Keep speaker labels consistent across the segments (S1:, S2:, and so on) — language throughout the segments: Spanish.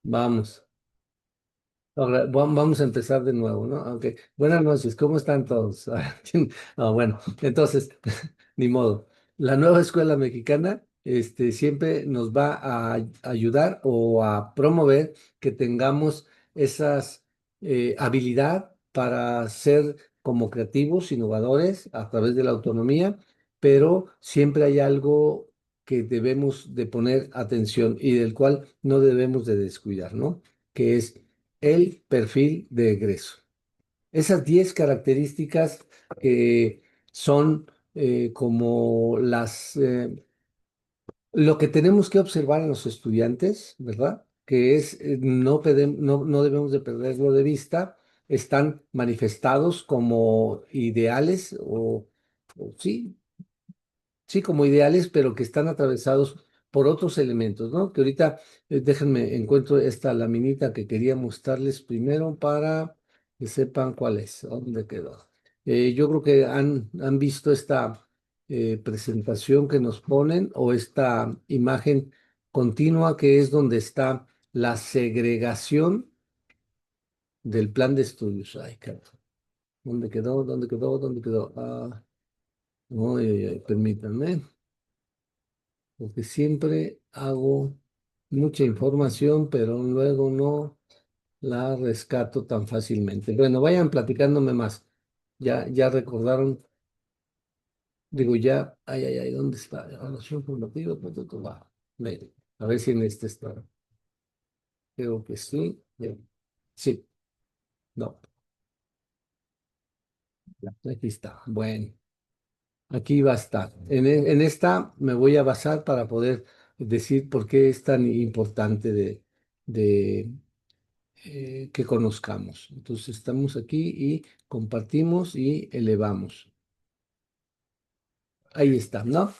S1: Vamos. Ahora, vamos a empezar de nuevo, ¿no? Ok. Buenas noches, ¿cómo están todos? Bueno, entonces, ni modo. La nueva escuela mexicana, siempre nos va a ayudar o a promover que tengamos esas habilidad para ser como creativos, innovadores a través de la autonomía, pero siempre hay algo que debemos de poner atención y del cual no debemos de descuidar, ¿no? Que es el perfil de egreso. Esas 10 características que son como lo que tenemos que observar en los estudiantes, ¿verdad? Que es, no debemos de perderlo de vista, están manifestados como ideales o sí, sí, como ideales, pero que están atravesados por otros elementos, ¿no? Que ahorita, déjenme, encuentro esta laminita que quería mostrarles primero para que sepan cuál es, dónde quedó. Yo creo que han visto esta presentación que nos ponen o esta imagen continua que es donde está la segregación del plan de estudios. Ay, carajo. ¿Dónde quedó? ¿Dónde quedó? ¿Dónde quedó? Permítanme porque siempre hago mucha información, pero luego no la rescato tan fácilmente. Bueno, vayan platicándome más. Ya recordaron, digo ya, ¿dónde está? Evaluación formativa, va. Ven, a ver si en este está. Creo que sí. Ya. Sí, no, aquí está. Bueno, aquí va a estar. En esta me voy a basar para poder decir por qué es tan importante de que conozcamos. Entonces estamos aquí y compartimos y elevamos. Ahí está, ¿no?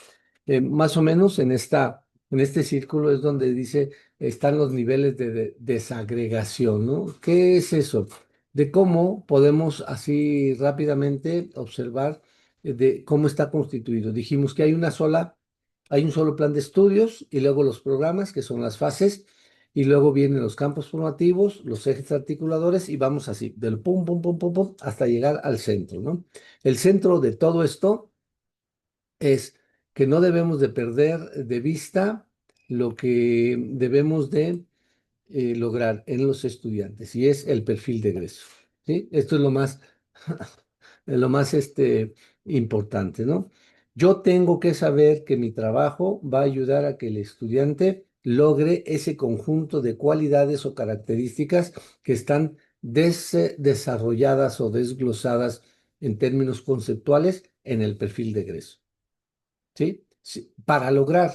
S1: Más o menos en este círculo es donde dice están los niveles de desagregación, ¿no? ¿Qué es eso? De cómo podemos así rápidamente observar de cómo está constituido. Dijimos que hay un solo plan de estudios y luego los programas, que son las fases, y luego vienen los campos formativos, los ejes articuladores y vamos así, del pum, pum, pum, pum, pum, hasta llegar al centro, ¿no? El centro de todo esto es que no debemos de perder de vista lo que debemos de lograr en los estudiantes y es el perfil de egreso, ¿sí? Esto es lo más importante, ¿no? Yo tengo que saber que mi trabajo va a ayudar a que el estudiante logre ese conjunto de cualidades o características que están desarrolladas o desglosadas en términos conceptuales en el perfil de egreso. ¿Sí? Sí, para lograr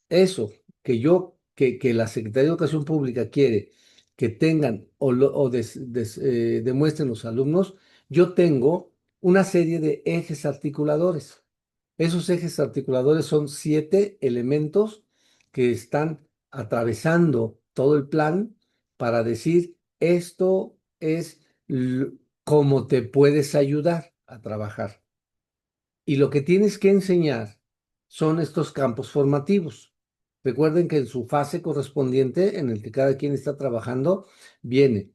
S1: eso que la Secretaría de Educación Pública quiere que tengan o demuestren los alumnos, yo tengo una serie de ejes articuladores. Esos ejes articuladores son 7 elementos que están atravesando todo el plan para decir esto es cómo te puedes ayudar a trabajar. Y lo que tienes que enseñar son estos campos formativos. Recuerden que en su fase correspondiente, en el que cada quien está trabajando, viene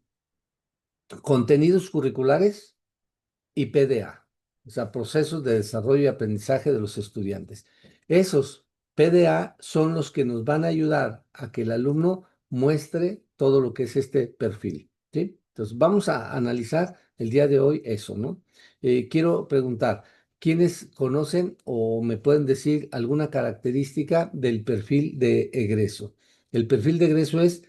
S1: contenidos curriculares y PDA, o sea, procesos de desarrollo y aprendizaje de los estudiantes. Esos PDA son los que nos van a ayudar a que el alumno muestre todo lo que es este perfil, ¿sí? Entonces, vamos a analizar el día de hoy eso, ¿no? Quiero preguntar, ¿quiénes conocen o me pueden decir alguna característica del perfil de egreso? El perfil de egreso es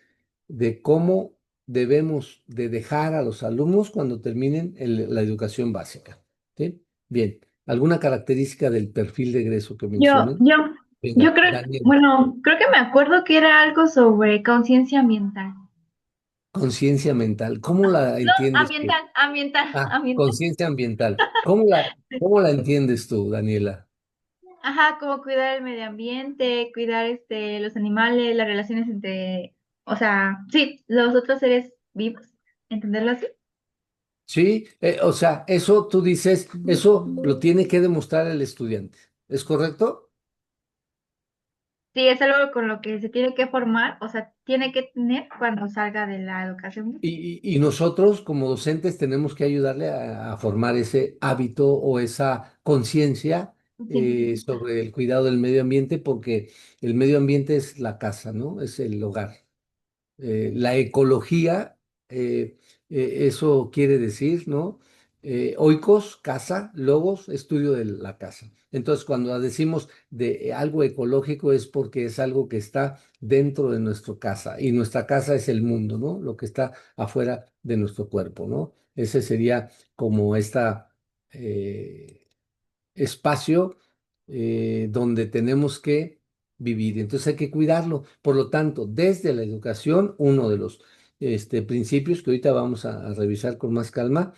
S1: de cómo debemos de dejar a los alumnos cuando terminen la educación básica. ¿Sí? Bien, ¿alguna característica del perfil de egreso que
S2: Yo,
S1: mencionen?
S2: yo, yo
S1: Venga,
S2: creo,
S1: Daniel,
S2: bueno, creo que me acuerdo que era algo sobre conciencia ambiental.
S1: conciencia mental, ¿cómo la
S2: No,
S1: entiendes tú?
S2: ambiental, ambiental,
S1: Ah,
S2: ambiental.
S1: conciencia ambiental, cómo la entiendes tú, Daniela?
S2: Ajá, como cuidar el medio ambiente, cuidar los animales, las relaciones entre, o sea, sí, los otros seres vivos, entenderlo así.
S1: Sí, o sea, eso tú dices, eso lo tiene que demostrar el estudiante, ¿es correcto?
S2: sí, es algo con lo que se tiene que formar, o sea, tiene que tener cuando salga de la educación básica.
S1: Y nosotros como docentes tenemos que ayudarle a formar ese hábito o esa conciencia
S2: Sí,
S1: sobre el cuidado del medio ambiente, porque el medio ambiente es la casa, ¿no? Es el hogar. La ecología, eso quiere decir, ¿no? Oikos, casa, logos, estudio de la casa. Entonces, cuando decimos de algo ecológico es porque es algo que está dentro de nuestra casa y nuestra casa es el mundo, ¿no? Lo que está afuera de nuestro cuerpo, ¿no? Ese sería como esta espacio donde tenemos que vivir. Entonces hay que cuidarlo. Por lo tanto, desde la educación, uno de los principios que ahorita vamos a revisar con más calma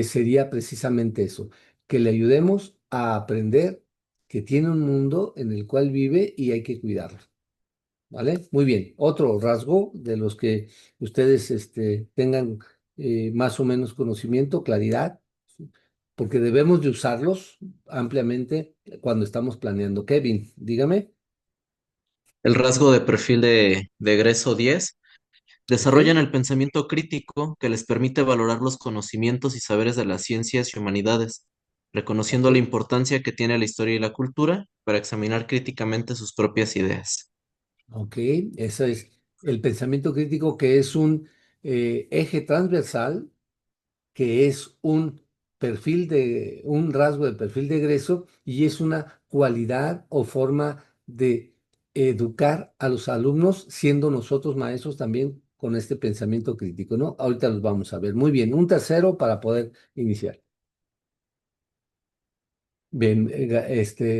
S1: sería precisamente eso, que le ayudemos a aprender que tiene un mundo en el cual vive y hay que cuidarlo. ¿Vale? Muy bien. Otro rasgo de los que ustedes tengan más o menos conocimiento, claridad, ¿sí? Porque debemos de usarlos ampliamente cuando estamos planeando. Kevin, dígame.
S3: El rasgo de perfil de egreso 10
S1: ¿Ok?
S3: desarrollan el pensamiento crítico que les permite valorar los conocimientos y saberes de las ciencias y humanidades,
S1: Ok.
S3: reconociendo la importancia que tiene la historia y la cultura para examinar críticamente sus propias ideas.
S1: Ok. Eso es el pensamiento crítico, que es un eje transversal, que es un rasgo de perfil de egreso y es una cualidad o forma de educar a los alumnos, siendo nosotros maestros también con este pensamiento crítico, ¿no? Ahorita los vamos a ver. Muy bien, un tercero para poder iniciar. Bien,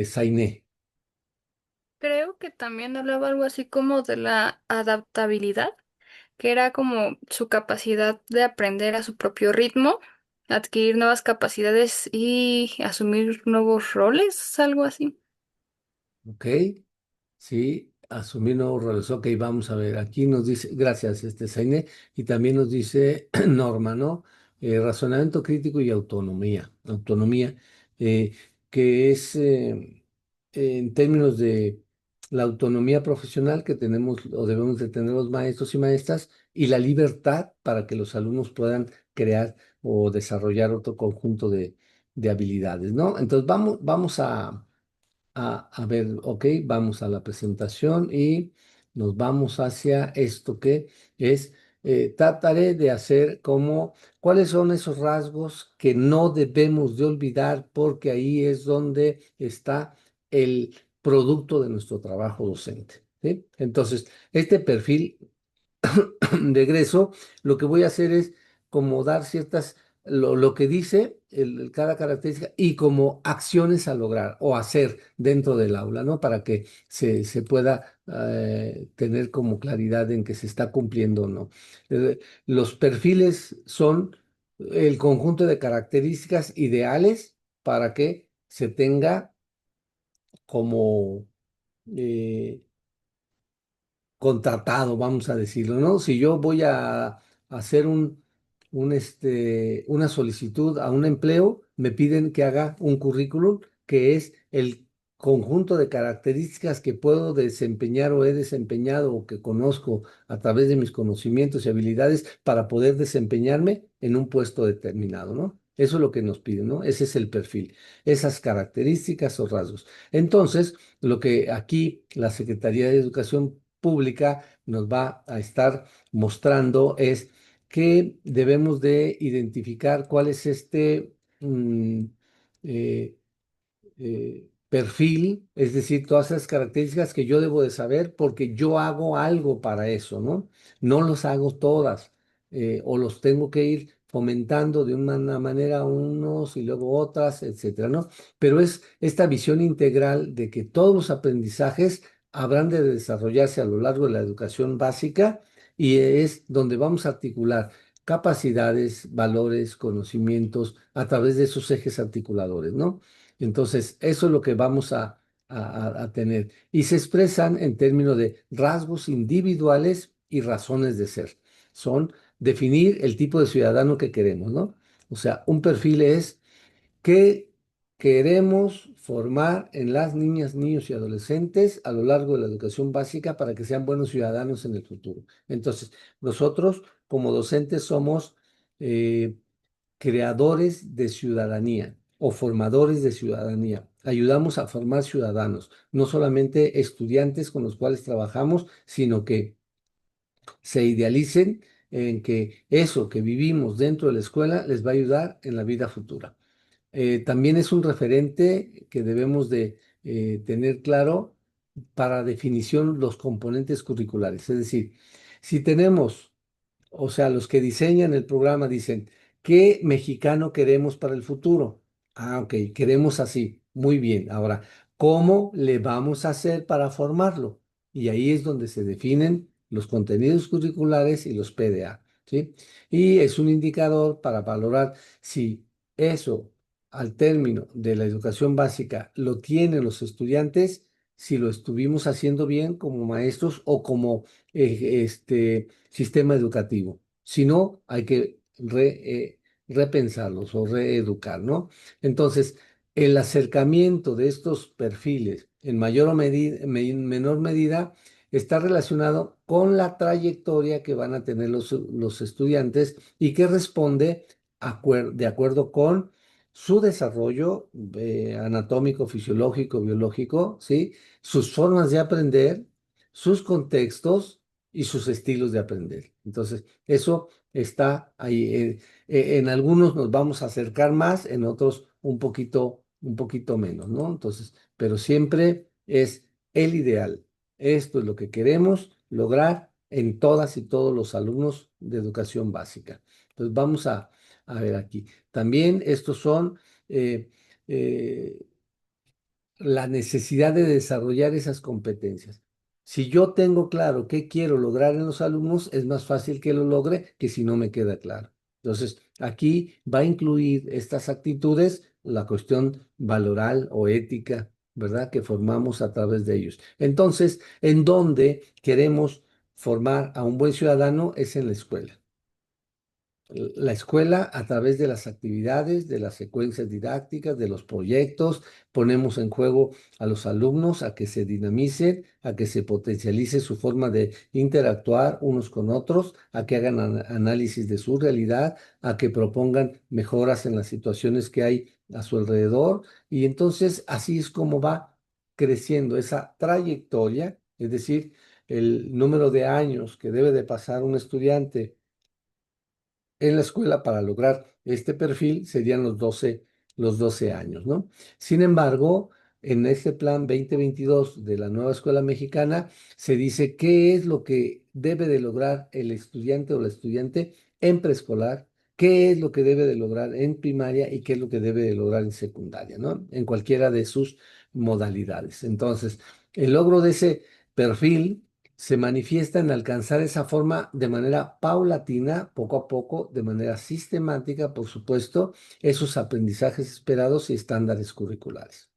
S1: Zainé.
S4: Creo que también hablaba algo así como de la adaptabilidad, que era como su capacidad de aprender a su propio ritmo, adquirir nuevas capacidades y asumir nuevos roles, algo así.
S1: ¿Ok? Sí, asumir nuevos roles. Ok, vamos a ver. Aquí nos dice, gracias, Zaine, y también nos dice Norma, ¿no? Razonamiento crítico y autonomía. Autonomía, eh, que es en términos de la autonomía profesional que tenemos o debemos de tener los maestros y maestras y la libertad para que los alumnos puedan crear o desarrollar otro conjunto de habilidades, ¿no? Entonces vamos a ver, ok, vamos a la presentación y nos vamos hacia esto que es, trataré de hacer como, cuáles son esos rasgos que no debemos de olvidar porque ahí es donde está el producto de nuestro trabajo docente, ¿sí? Entonces, este perfil de egreso, lo que voy a hacer es como dar ciertas, lo que dice cada característica y como acciones a lograr o hacer dentro del aula, ¿no? Para que se pueda tener como claridad en que se está cumpliendo o no. Los perfiles son el conjunto de características ideales para que se tenga como eh, contratado, vamos a decirlo, ¿no? Si yo voy a hacer una solicitud a un empleo, me piden que haga un currículum que es el conjunto de características que puedo desempeñar o he desempeñado o que conozco a través de mis conocimientos y habilidades para poder desempeñarme en un puesto determinado, ¿no? Eso es lo que nos piden, ¿no? Ese es el perfil, esas características o rasgos. Entonces, lo que aquí la Secretaría de Educación Pública nos va a estar mostrando es que debemos de identificar cuál es eh, perfil, es decir, todas esas características que yo debo de saber porque yo hago algo para eso, ¿no? No los hago todas o los tengo que ir fomentando de una manera unos y luego otras, etcétera, ¿no? Pero es esta visión integral de que todos los aprendizajes habrán de desarrollarse a lo largo de la educación básica y es donde vamos a articular capacidades, valores, conocimientos a través de esos ejes articuladores, ¿no? Entonces, eso es lo que vamos a tener. Y se expresan en términos de rasgos individuales y razones de ser. Son definir el tipo de ciudadano que queremos, ¿no? O sea, un perfil es qué queremos formar en las niñas, niños y adolescentes a lo largo de la educación básica para que sean buenos ciudadanos en el futuro. Entonces, nosotros como docentes somos eh, creadores de ciudadanía o formadores de ciudadanía. Ayudamos a formar ciudadanos, no solamente estudiantes con los cuales trabajamos, sino que se idealicen en que eso que vivimos dentro de la escuela les va a ayudar en la vida futura. También es un referente que debemos de tener claro para definición los componentes curriculares. Es decir, si tenemos, o sea, los que diseñan el programa dicen, ¿qué mexicano queremos para el futuro? Ah, ok, queremos así. Muy bien. Ahora, ¿cómo le vamos a hacer para formarlo? Y ahí es donde se definen los contenidos curriculares y los PDA, ¿sí? Y es un indicador para valorar si eso al término de la educación básica lo tienen los estudiantes, si lo estuvimos haciendo bien como maestros o como sistema educativo. Si no, hay que repensarlos o reeducar, ¿no? Entonces, el acercamiento de estos perfiles en mayor o menor medida está relacionado con la trayectoria que van a tener los estudiantes y que responde de acuerdo con su desarrollo anatómico, fisiológico, biológico, ¿sí? Sus formas de aprender, sus contextos y sus estilos de aprender. Entonces, eso está ahí. En algunos nos vamos a acercar más, en otros un poquito menos, ¿no? Entonces, pero siempre es el ideal. Esto es lo que queremos lograr en todas y todos los alumnos de educación básica. Entonces, vamos a ver aquí. También estos son eh, eh, la necesidad de desarrollar esas competencias. Si yo tengo claro qué quiero lograr en los alumnos, es más fácil que lo logre que si no me queda claro. Entonces, aquí va a incluir estas actitudes, la cuestión valoral o ética, ¿verdad? Que formamos a través de ellos. Entonces, en donde queremos formar a un buen ciudadano es en la escuela. La escuela a través de las actividades, de las secuencias didácticas, de los proyectos, ponemos en juego a los alumnos a que se dinamicen, a que se potencialice su forma de interactuar unos con otros, a que hagan análisis de su realidad, a que propongan mejoras en las situaciones que hay a su alrededor. Y entonces así es como va creciendo esa trayectoria, es decir, el número de años que debe de pasar un estudiante en la escuela para lograr este perfil serían los 12 años, ¿no? Sin embargo, en este plan 2022 de la nueva escuela mexicana se dice qué es lo que debe de lograr el estudiante o la estudiante en preescolar, qué es lo que debe de lograr en primaria y qué es lo que debe de lograr en secundaria, ¿no? En cualquiera de sus modalidades. Entonces, el logro de ese perfil se manifiesta en alcanzar esa forma de manera paulatina, poco a poco, de manera sistemática, por supuesto, esos aprendizajes esperados y estándares curriculares.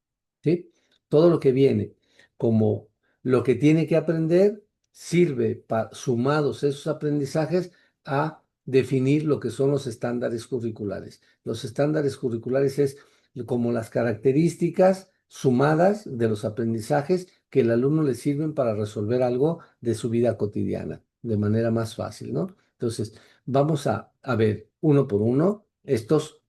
S1: ¿Sí? Todo lo que viene como lo que tiene que aprender sirve, sumados esos aprendizajes, a definir lo que son los estándares curriculares. Los estándares curriculares es como las características sumadas de los aprendizajes que el alumno le sirven para resolver algo de su vida cotidiana de manera más fácil, ¿no? Entonces, vamos a ver uno por uno estos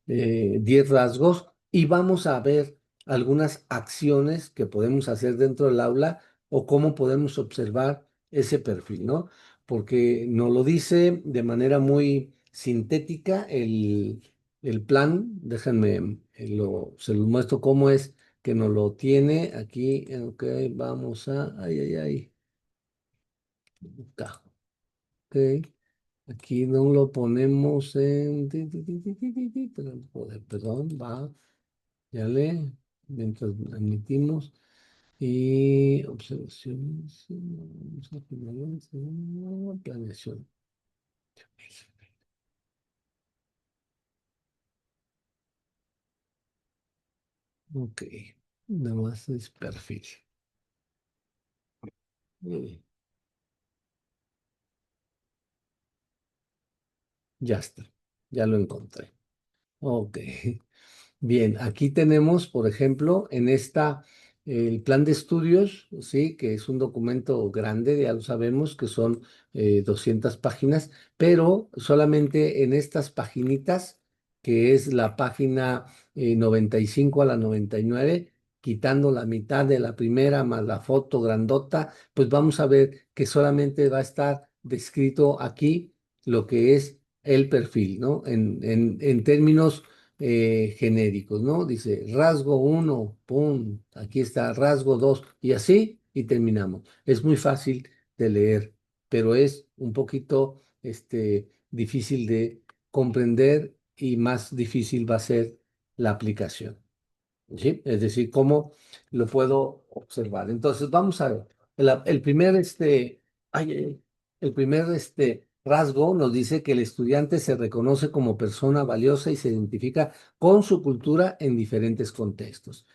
S1: 10 rasgos y vamos a ver algunas acciones que podemos hacer dentro del aula o cómo podemos observar ese perfil, ¿no? Porque nos lo dice de manera muy sintética el plan. Déjenme, se los muestro cómo es que nos lo tiene aquí. Ok, vamos a, ay, ay, ay. Acá, ok. Aquí no lo ponemos en, perdón, va. Ya le, mientras admitimos y observaciones, vamos a finalizar, planeación. Ok, nada más es perfil. Eh, Ya está, ya lo encontré. Ok, Bien, aquí tenemos, por ejemplo, el plan de estudios, sí, que es un documento grande, ya lo sabemos, que son 200 páginas, pero solamente en estas paginitas, que es la página 95 a la 99, quitando la mitad de la primera más la foto grandota, pues vamos a ver que solamente va a estar descrito aquí lo que es el perfil, ¿no? En términos genéricos, ¿no? Dice rasgo uno, pum, aquí está rasgo 2 y así y terminamos. Es muy fácil de leer, pero es un poquito difícil de comprender y más difícil va a ser la aplicación. ¿Sí? Es decir, cómo lo puedo observar. Entonces, vamos a ver. El primer, ay, el primer rasgo nos dice que el estudiante se reconoce como persona valiosa y se identifica con su cultura en diferentes contextos.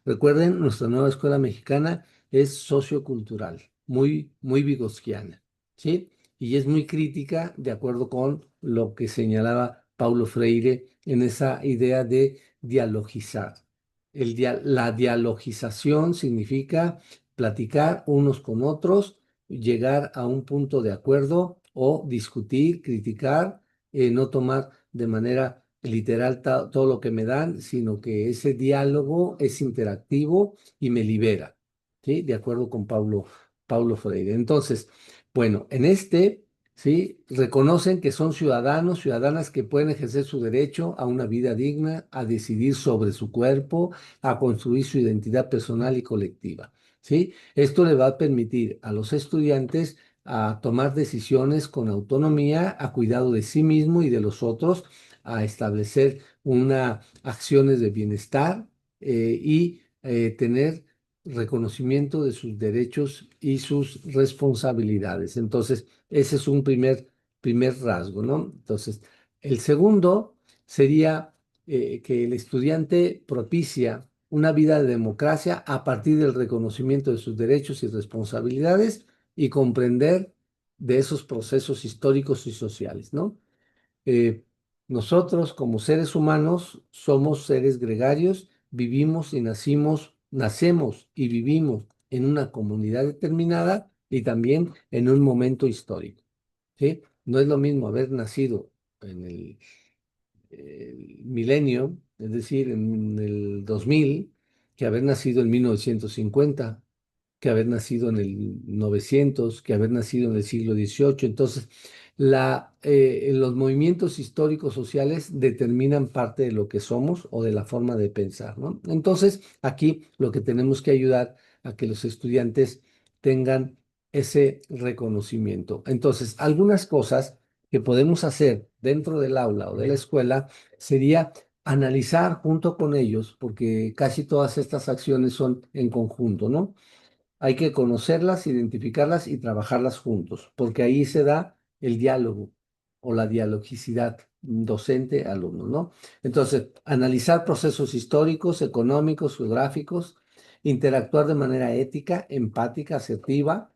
S1: Recuerden, nuestra nueva escuela mexicana es sociocultural, muy vigosquiana, ¿sí? Y es muy crítica, de acuerdo con lo que señalaba Paulo Freire en esa idea de dialogizar. La dialogización significa platicar unos con otros, llegar a un punto de acuerdo o discutir, criticar, no tomar de manera literal todo lo que me dan, sino que ese diálogo es interactivo y me libera, ¿sí? De acuerdo con Paulo Freire. Entonces, bueno, ¿sí? Reconocen que son ciudadanos, ciudadanas que pueden ejercer su derecho a una vida digna, a decidir sobre su cuerpo, a construir su identidad personal y colectiva, ¿sí? Esto le va a permitir a los estudiantes a tomar decisiones con autonomía, a cuidado de sí mismo y de los otros, a establecer acciones de bienestar y tener reconocimiento de sus derechos y sus responsabilidades. Entonces, ese es un primer rasgo, ¿no? Entonces, el segundo sería que el estudiante propicia una vida de democracia a partir del reconocimiento de sus derechos y responsabilidades y comprender de esos procesos históricos y sociales, ¿no? Eh, Nosotros como seres humanos somos seres gregarios, vivimos y nacemos y vivimos en una comunidad determinada y también en un momento histórico, ¿sí? No es lo mismo haber nacido en el milenio, es decir, en el 2000, que haber nacido en 1950, que haber nacido en el 900, que haber nacido en el siglo XVIII. Entonces, los movimientos históricos sociales determinan parte de lo que somos o de la forma de pensar, ¿no? Entonces, aquí lo que tenemos que ayudar a que los estudiantes tengan ese reconocimiento. Entonces, algunas cosas que podemos hacer dentro del aula o de la escuela sería analizar junto con ellos, porque casi todas estas acciones son en conjunto, ¿no? Hay que conocerlas, identificarlas y trabajarlas juntos, porque ahí se da el diálogo o la dialogicidad docente-alumno, ¿no? Entonces, analizar procesos históricos, económicos, geográficos, interactuar de manera ética, empática, asertiva.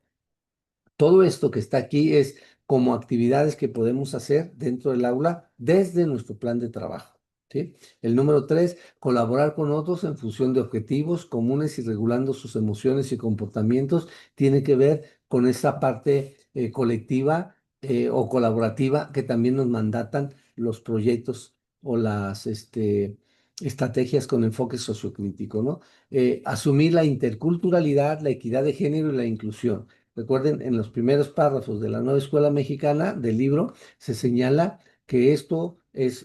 S1: Todo esto que está aquí es como actividades que podemos hacer dentro del aula desde nuestro plan de trabajo, ¿sí? El número tres, colaborar con otros en función de objetivos comunes y regulando sus emociones y comportamientos, tiene que ver con esa parte colectiva o colaborativa que también nos mandatan los proyectos o las estrategias con enfoque sociocrítico, ¿no? Asumir la interculturalidad, la equidad de género y la inclusión. Recuerden, en los primeros párrafos de la nueva escuela mexicana del libro se señala que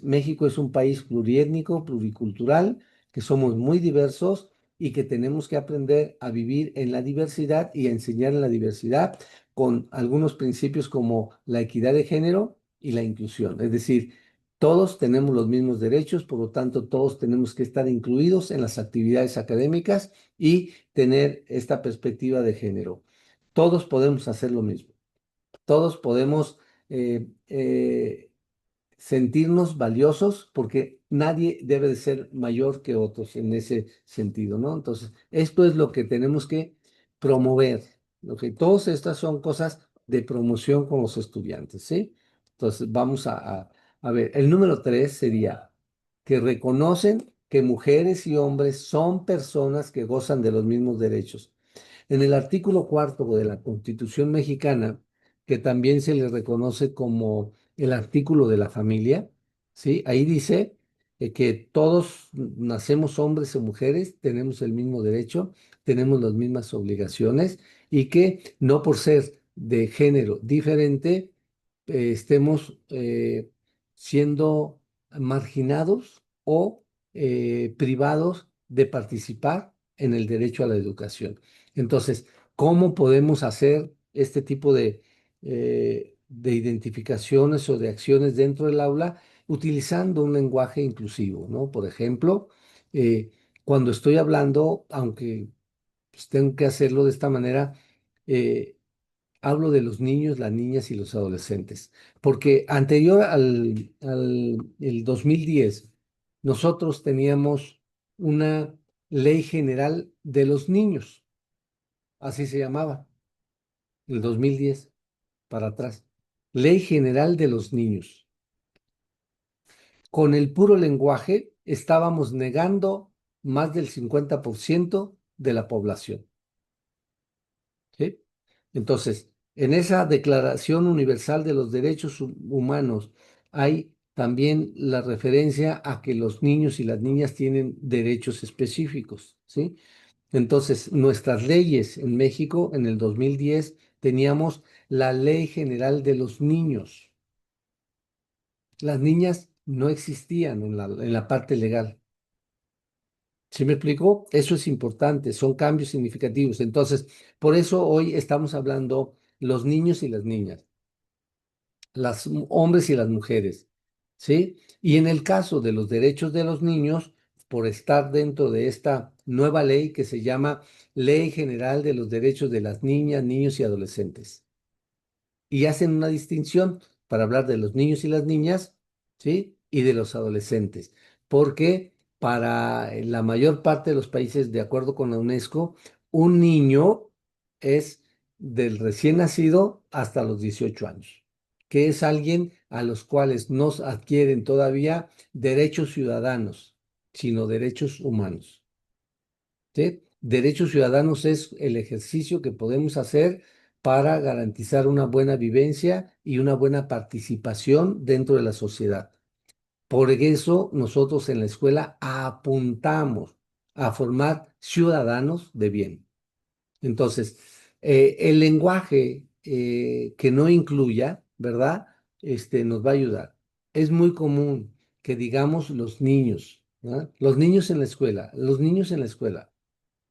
S1: México es un país pluriétnico, pluricultural, que somos muy diversos y que tenemos que aprender a vivir en la diversidad y a enseñar en la diversidad con algunos principios como la equidad de género y la inclusión. Es decir, todos tenemos los mismos derechos, por lo tanto, todos tenemos que estar incluidos en las actividades académicas y tener esta perspectiva de género. Todos podemos hacer lo mismo. Todos podemos eh, eh, sentirnos valiosos porque nadie debe de ser mayor que otros en ese sentido, ¿no? Entonces, esto es lo que tenemos que promover. ¿Ok? Todas estas son cosas de promoción con los estudiantes, ¿sí? Entonces, vamos a ver. El número tres sería que reconocen que mujeres y hombres son personas que gozan de los mismos derechos. En el artículo cuarto de la Constitución mexicana, que también se le reconoce como el artículo de la familia, ¿sí? Ahí dice que todos nacemos hombres o mujeres, tenemos el mismo derecho, tenemos las mismas obligaciones y que no por ser de género diferente estemos siendo marginados o privados de participar en el derecho a la educación. Entonces, ¿cómo podemos hacer este tipo de identificaciones o de acciones dentro del aula utilizando un lenguaje inclusivo, ¿no? Por ejemplo, eh, cuando estoy hablando, aunque pues, tengo que hacerlo de esta manera, eh, hablo de los niños, las niñas y los adolescentes, porque anterior al el 2010, nosotros teníamos una ley general de los niños, así se llamaba, el 2010 para atrás. Ley General de los Niños. Con el puro lenguaje estábamos negando más del 50% de la población. ¿Sí? Entonces, en esa Declaración Universal de los Derechos Humanos hay también la referencia a que los niños y las niñas tienen derechos específicos, ¿sí? Entonces, nuestras leyes en México en el 2010 teníamos la Ley General de los Niños. Las niñas no existían en la parte legal. ¿Sí me explico? Eso es importante, son cambios significativos. Entonces, por eso hoy estamos hablando los niños y las niñas, los hombres y las mujeres, ¿sí? Y en el caso de los derechos de los niños, por estar dentro de esta nueva ley que se llama Ley General de los Derechos de las Niñas, Niños y Adolescentes. Y hacen una distinción para hablar de los niños y las niñas, ¿sí? Y de los adolescentes, porque para la mayor parte de los países, de acuerdo con la UNESCO, un niño es del recién nacido hasta los 18 años, que es alguien a los cuales no adquieren todavía derechos ciudadanos, sino derechos humanos. ¿Sí? Derechos ciudadanos es el ejercicio que podemos hacer para garantizar una buena vivencia y una buena participación dentro de la sociedad. Por eso nosotros en la escuela apuntamos a formar ciudadanos de bien. Entonces, el lenguaje que no incluya, ¿verdad? Nos va a ayudar. Es muy común que digamos los niños, ¿verdad? Los niños en la escuela, los niños en la escuela.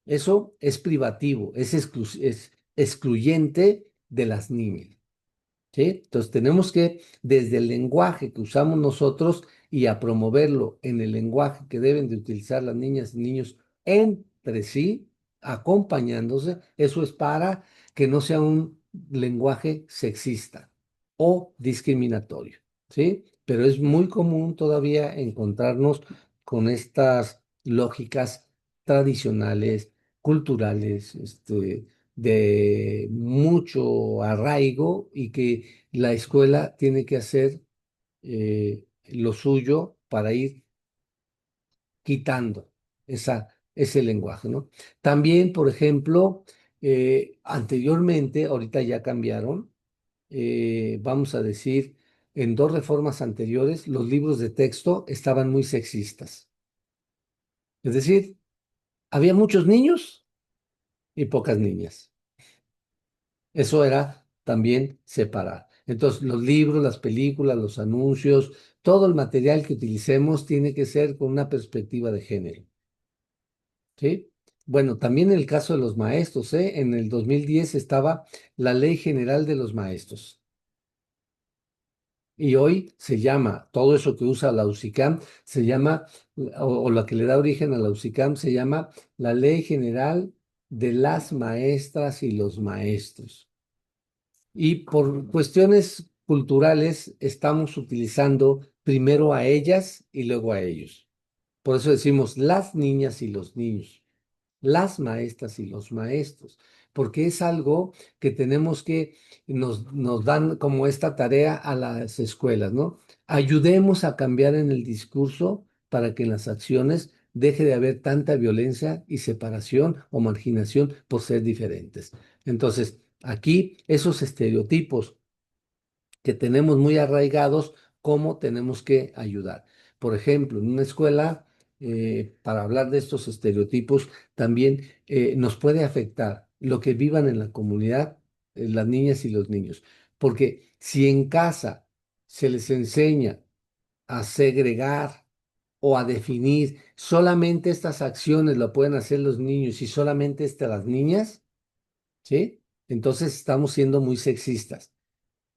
S1: Eso es privativo, es excluyente de las niñas. ¿Sí? Entonces tenemos que, desde el lenguaje que usamos nosotros y a promoverlo en el lenguaje que deben de utilizar las niñas y niños entre sí, acompañándose, eso es para que no sea un lenguaje sexista o discriminatorio, ¿sí? Pero es muy común todavía encontrarnos con estas lógicas tradicionales, culturales, de mucho arraigo y que la escuela tiene que hacer lo suyo para ir quitando ese lenguaje, ¿no? También, por ejemplo, anteriormente, ahorita ya cambiaron, vamos a decir, en dos reformas anteriores, los libros de texto estaban muy sexistas. Es decir, había muchos niños y pocas niñas. Eso era también separar. Entonces, los libros, las películas, los anuncios, todo el material que utilicemos tiene que ser con una perspectiva de género. ¿Sí? Bueno, también en el caso de los maestros, ¿eh? En el 2010 estaba la Ley General de los Maestros. Y hoy se llama, todo eso que usa la UCICAM, se llama, o la que le da origen a la UCICAM, se llama la Ley General de las Maestras y los Maestros. Y por cuestiones culturales estamos utilizando primero a ellas y luego a ellos. Por eso decimos las niñas y los niños, las maestras y los maestros, porque es algo que tenemos que, nos dan como esta tarea a las escuelas, ¿no? Ayudemos a cambiar en el discurso para que en las acciones deje de haber tanta violencia y separación o marginación por ser diferentes. Entonces, aquí esos estereotipos que tenemos muy arraigados, cómo tenemos que ayudar. Por ejemplo, en una escuela, para hablar de estos estereotipos, también nos puede afectar lo que vivan en la comunidad, las niñas y los niños. Porque si en casa se les enseña a segregar o a definir solamente estas acciones lo pueden hacer los niños y solamente las niñas, ¿sí? Entonces estamos siendo muy sexistas.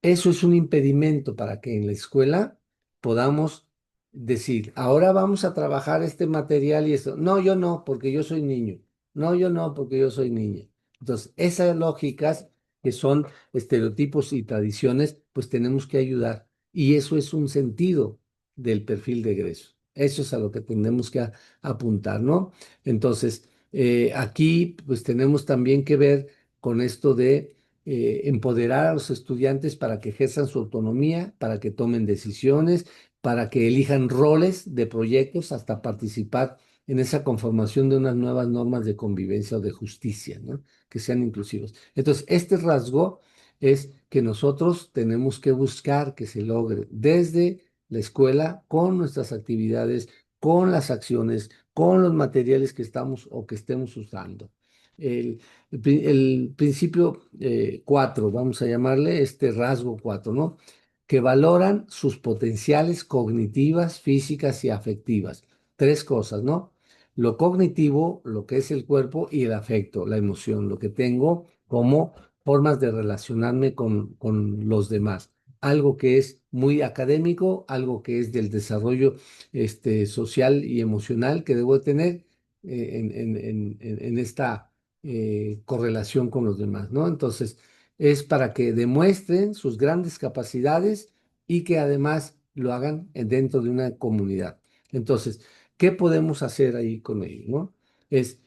S1: Eso es un impedimento para que en la escuela podamos decir, ahora vamos a trabajar este material y esto. No, yo no, porque yo soy niño. No, yo no, porque yo soy niña. Entonces, esas lógicas que son estereotipos y tradiciones, pues tenemos que ayudar. Y eso es un sentido del perfil de egreso. Eso es a lo que tenemos que apuntar, ¿no? Entonces, aquí pues tenemos también que ver con esto de empoderar a los estudiantes para que ejerzan su autonomía, para que tomen decisiones, para que elijan roles de proyectos, hasta participar en esa conformación de unas nuevas normas de convivencia o de justicia, ¿no? Que sean inclusivos. Entonces, este rasgo es que nosotros tenemos que buscar que se logre desde la escuela con nuestras actividades, con las acciones, con los materiales que estamos o que estemos usando. El principio 4, vamos a llamarle este rasgo 4, ¿no? Que valoran sus potenciales cognitivas, físicas y afectivas. Tres cosas, ¿no? Lo cognitivo, lo que es el cuerpo, y el afecto, la emoción, lo que tengo como formas de relacionarme con los demás. Algo que es muy académico, algo que es del desarrollo social y emocional que debo de tener en esta correlación con los demás, ¿no? Entonces, es para que demuestren sus grandes capacidades y que además lo hagan dentro de una comunidad. Entonces, ¿qué podemos hacer ahí con ellos, no? Es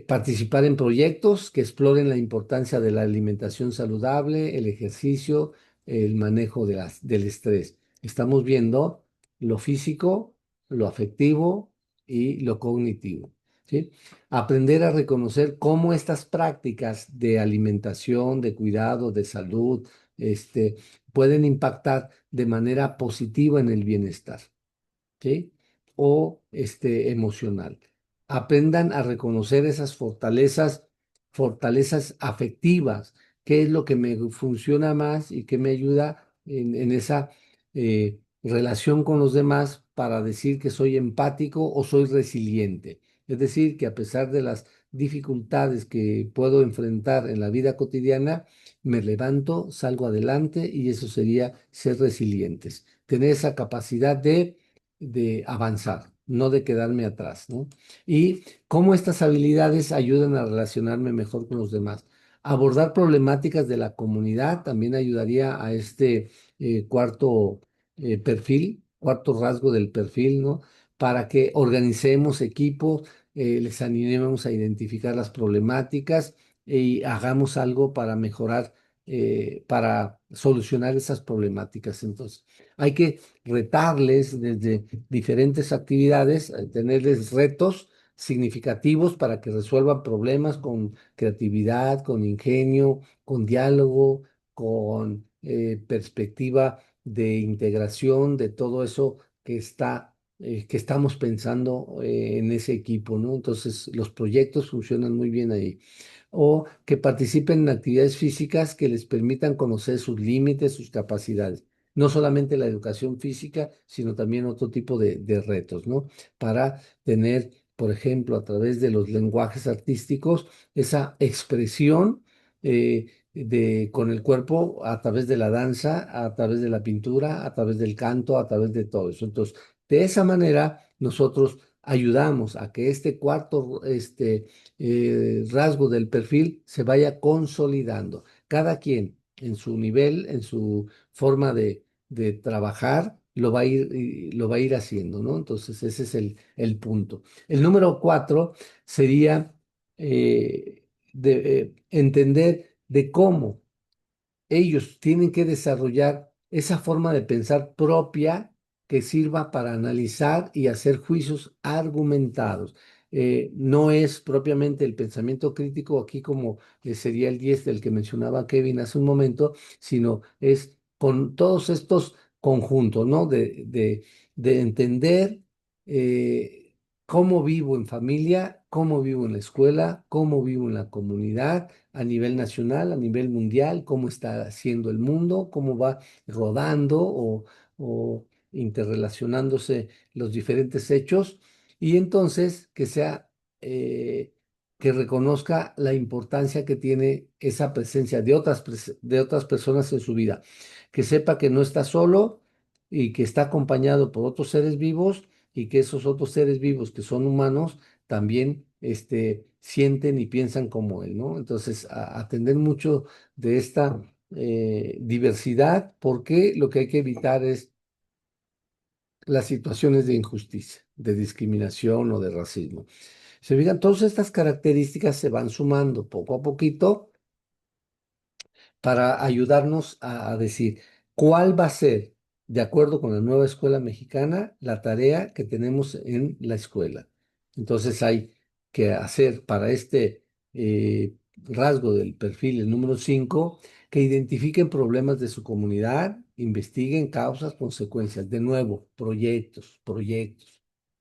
S1: participar en proyectos que exploren la importancia de la alimentación saludable, el ejercicio, el manejo del estrés. Estamos viendo lo físico, lo afectivo y lo cognitivo, ¿sí? Aprender a reconocer cómo estas prácticas de alimentación, de cuidado, de salud, pueden impactar de manera positiva en el bienestar, ¿sí? O emocional. Aprendan a reconocer esas fortalezas afectivas, qué es lo que me funciona más y qué me ayuda en esa relación con los demás para decir que soy empático o soy resiliente. Es decir, que a pesar de las dificultades que puedo enfrentar en la vida cotidiana, me levanto, salgo adelante y eso sería ser resilientes. Tener esa capacidad de avanzar, no de quedarme atrás, ¿no? Y cómo estas habilidades ayudan a relacionarme mejor con los demás. Abordar problemáticas de la comunidad también ayudaría a este cuarto perfil, cuarto rasgo del perfil, ¿no? Para que organicemos equipos, les animemos a identificar las problemáticas y hagamos algo para mejorar, para solucionar esas problemáticas. Entonces, hay que retarles desde diferentes actividades, tenerles retos significativos para que resuelvan problemas con creatividad, con ingenio, con diálogo, con perspectiva de integración de todo eso que estamos pensando en ese equipo, ¿no? Entonces, los proyectos funcionan muy bien ahí o que participen en actividades físicas que les permitan conocer sus límites, sus capacidades. No solamente la educación física, sino también otro tipo de retos, ¿no? Para tener, por ejemplo, a través de los lenguajes artísticos, esa expresión con el cuerpo a través de la danza, a través de la pintura, a través del canto, a través de todo eso. Entonces, de esa manera, nosotros ayudamos a que este cuarto, rasgo del perfil se vaya consolidando. Cada quien en su nivel, en su forma de trabajar, lo va a ir haciendo, ¿no? Entonces, ese es el punto. El número 4 sería entender de cómo ellos tienen que desarrollar esa forma de pensar propia que sirva para analizar y hacer juicios argumentados. No es propiamente el pensamiento crítico aquí como sería el 10 del que mencionaba Kevin hace un momento, sino es con todos estos conjuntos, ¿no? De entender cómo vivo en familia, cómo vivo en la escuela, cómo vivo en la comunidad, a nivel nacional, a nivel mundial, cómo está haciendo el mundo, cómo va rodando o interrelacionándose los diferentes hechos, y entonces que sea, que reconozca la importancia que tiene esa presencia de de otras personas en su vida, que sepa que no está solo y que está acompañado por otros seres vivos y que esos otros seres vivos que son humanos también sienten y piensan como él, ¿no? Entonces, atender mucho de esta diversidad, porque lo que hay que evitar es las situaciones de injusticia, de discriminación o de racismo. Se fijan, todas estas características se van sumando poco a poquito para ayudarnos a decir cuál va a ser, de acuerdo con la nueva escuela mexicana, la tarea que tenemos en la escuela. Entonces hay que hacer para este rasgo del perfil, el número 5, que identifiquen problemas de su comunidad, investiguen causas, consecuencias. De nuevo, proyectos.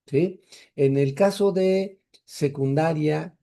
S1: ¿Sí? En el caso de secundaria,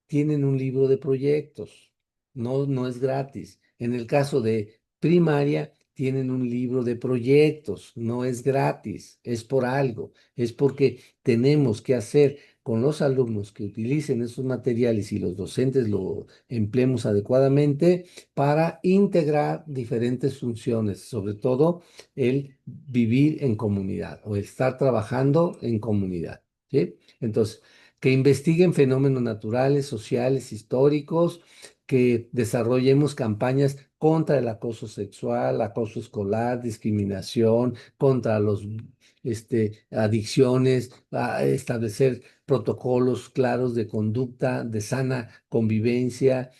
S1: tienen un libro de proyectos. No, no es gratis. En el caso de primaria, tienen un libro de proyectos, no es gratis, es por algo, es porque tenemos que hacer con los alumnos que utilicen esos materiales y los docentes lo empleemos adecuadamente para integrar diferentes funciones, sobre todo el vivir en comunidad o estar trabajando en comunidad, ¿sí? Entonces, que investiguen fenómenos naturales, sociales, históricos, que desarrollemos campañas contra el acoso sexual, acoso escolar, discriminación, contra los adicciones, a establecer protocolos claros de conducta, de sana convivencia,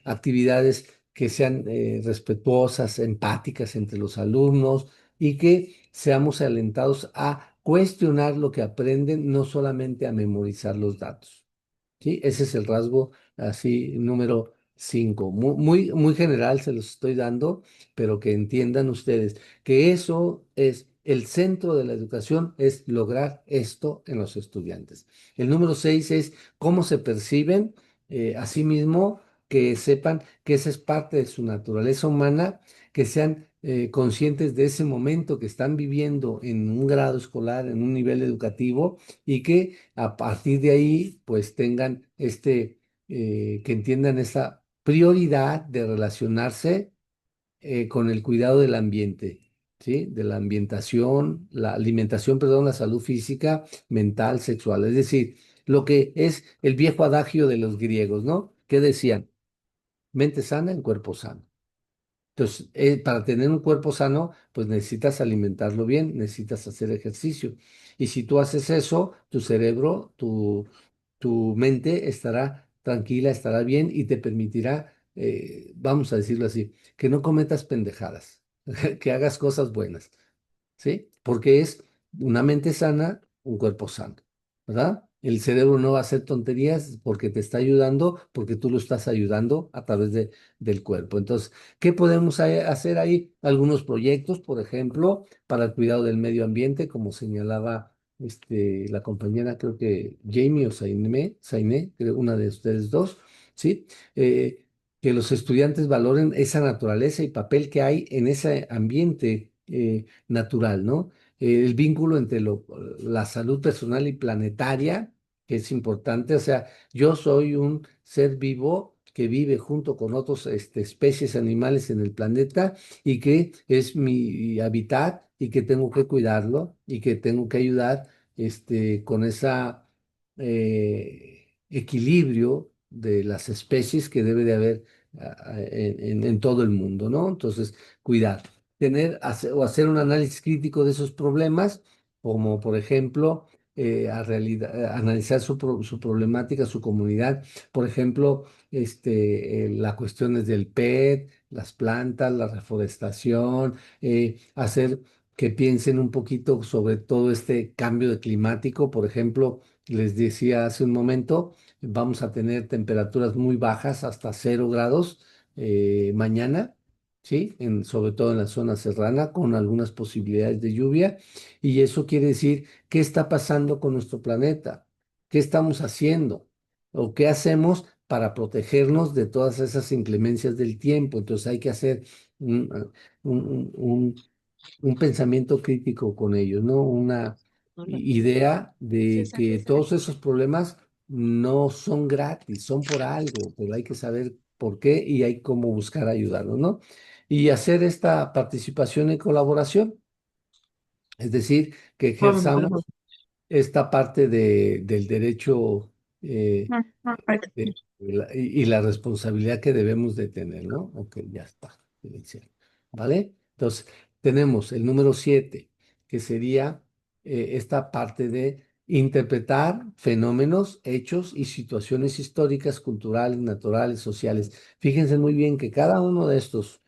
S1: actividades que sean respetuosas, empáticas entre los alumnos y que seamos alentados a cuestionar lo que aprenden, no solamente a memorizar los datos. ¿Sí? Ese es el rasgo así número 5. Muy, muy, muy general se los estoy dando, pero que entiendan ustedes que eso es el centro de la educación, es lograr esto en los estudiantes. El número 6 es cómo se perciben a sí mismo, que sepan que esa es parte de su naturaleza humana, que sean conscientes de ese momento que están viviendo en un grado escolar, en un nivel educativo, y que a partir de ahí, pues tengan que entiendan esta prioridad de relacionarse con el cuidado del ambiente, ¿sí? De la ambientación, la alimentación, perdón, la salud física, mental, sexual. Es decir, lo que es el viejo adagio de los griegos, ¿no? Que decían, mente sana en cuerpo sano. Entonces, para tener un cuerpo sano, pues necesitas alimentarlo bien, necesitas hacer ejercicio. Y si tú haces eso, tu cerebro, tu mente estará tranquila, estará bien y te permitirá, vamos a decirlo así, que no cometas pendejadas, que hagas cosas buenas. ¿Sí? Porque es una mente sana, un cuerpo sano, ¿verdad? El cerebro no va a hacer tonterías porque te está ayudando, porque tú lo estás ayudando a través del cuerpo. Entonces, ¿qué podemos hacer ahí? Algunos proyectos, por ejemplo, para el cuidado del medio ambiente, como señalaba la compañera, creo que Jamie o Sainé, creo una de ustedes dos, ¿sí? Que los estudiantes valoren esa naturaleza y papel que hay en ese ambiente natural, ¿no? El vínculo entre la salud personal y planetaria, que es importante, o sea, yo soy un ser vivo que vive junto con otras especies animales en el planeta y que es mi hábitat y que tengo que cuidarlo y que tengo que ayudar con esa equilibrio de las especies que debe de haber en todo el mundo, ¿no? Entonces, cuidar o hacer un análisis crítico de esos problemas, como por ejemplo, analizar su problemática, su comunidad, por ejemplo, las cuestiones del PET, las plantas, la reforestación, hacer que piensen un poquito sobre todo este cambio de climático. Por ejemplo, les decía hace un momento, vamos a tener temperaturas muy bajas, hasta 0 grados mañana, ¿sí? Sobre todo en la zona serrana, con algunas posibilidades de lluvia. Y eso quiere decir, ¿qué está pasando con nuestro planeta? ¿Qué estamos haciendo? ¿O qué hacemos para protegernos de todas esas inclemencias del tiempo? Entonces hay que hacer un, un- un- un pensamiento crítico con ellos, ¿no? Una
S5: Hola.
S1: idea
S5: Sí,
S1: de
S5: Santi,
S1: que
S5: está bien.
S1: todos esos problemas no son gratis, son por algo, pero hay que saber por qué y hay cómo buscar ayudarlos, ¿no? Y hacer esta participación y colaboración, es decir, que
S5: Bueno, pero
S1: ejerzamos esta parte del derecho eh, y la responsabilidad que debemos de tener, ¿no? Ok, ya está. Silenciar. ¿Vale? Entonces, tenemos el número 7, que sería esta parte de interpretar fenómenos, hechos y situaciones históricas, culturales, naturales, sociales. Fíjense muy bien que cada uno de estos